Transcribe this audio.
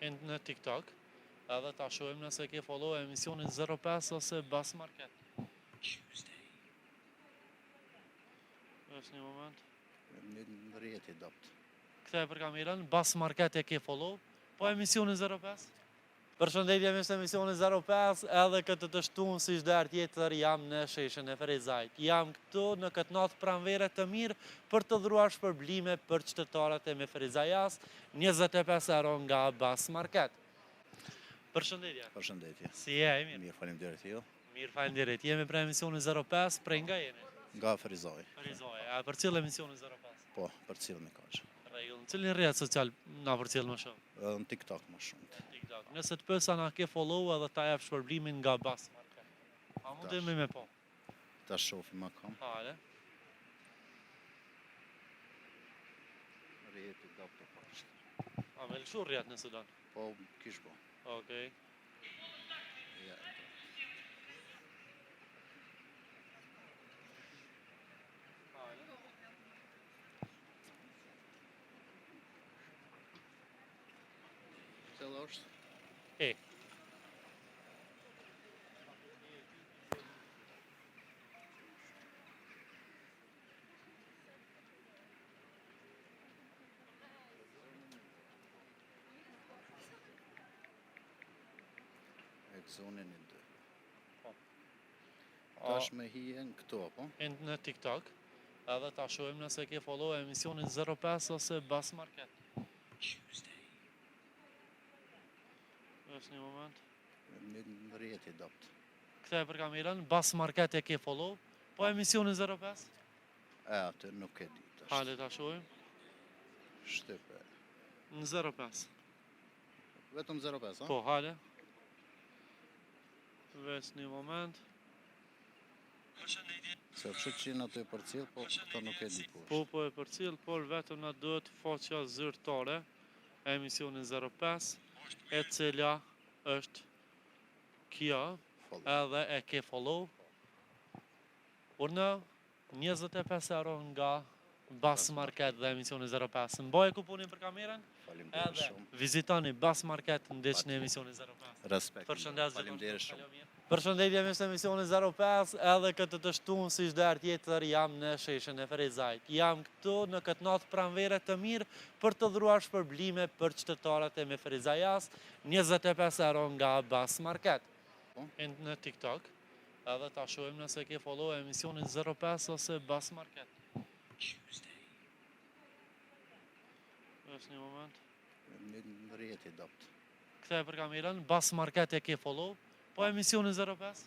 në TikTok, edhe ta shohim nëse ke follow emisionin 05 ose Bas Market. Është një moment. Në rrjeti dopt. Kthej për kamerën, Bas Market e ke follow, po emisionin 05? Përshëndetje, është emisioni 05, edhe këtë të shtunë si çdo herë tjetër jam në sheshin e Frezajt. Jam këtu në këtë natë pranvere të mirë për të dhuruar shpërblime për qytetarët e me Frezajas, 25 euro nga Bas Market. Përshëndetje. Përshëndetje. Si je, mirë? Mirë, faleminderit ju. Mirë, faleminderit. Jemi për emisionin 05, prej nga jeni? Nga Frizaj. Frizaj. A përcjell emisionin 05? Po, përcjell me kaq. Rregull. Cilin rrjet social na përcjell më shumë? Edhe në TikTok më shumë. TikTok. Nëse të pyesa na ke follow edhe ta jap shpërblimin nga Bas Market. A mundemi me po? Ta shohim më kam. Hale. Rrjeti dopt të poshtë. A me lëshu rrjet nëse don? Po, kish po. Okej. Ja. Cëllë është? E. Zonin e 2. Po. Tash me hijen këto, po? Në TikTok, edhe ta shohim nëse ke follow emisionin 05 ose Bas Market. Është një moment. Në rrjeti dopt. Kthej për kamerën, Bas Market e ke follow, po emisionin 05? Atë nuk e di tash. Hale ta shohim. Shtype. Në 05. Vetëm 05, a? Po, hale. Vesh një moment. Se që në të e përcjell, po këto nuk e di Po e përcjell, por vetëm na duhet faqja zyrtare e emisionin 05, e cila është kjo, edhe e ke follow. Unë 25 euro nga Bas Market dhe emisioni 05. Mbaje kuponin për kamerën? Faleminderit shumë. Vizitoni Bas Market në ndesh në emisionin 05. Respekt. Përshëndetje. Faleminderit shumë. Përshëndetje, është emisioni 05, edhe këtë të shtunë si çdo herë tjetër jam në sheshin e Frezajt. Jam këtu në këtë natë pranvere të mirë për të dhuruar shpërblime për qytetarët e me Frezajas, 25 euro nga Bas Market. Në TikTok, edhe ta shohim nëse ke follow emisionin 05 ose Bas Market. Është një moment. Në rrjeti dopt. Kthej për kamerën, Bas Market e ke follow, po emisionin 05?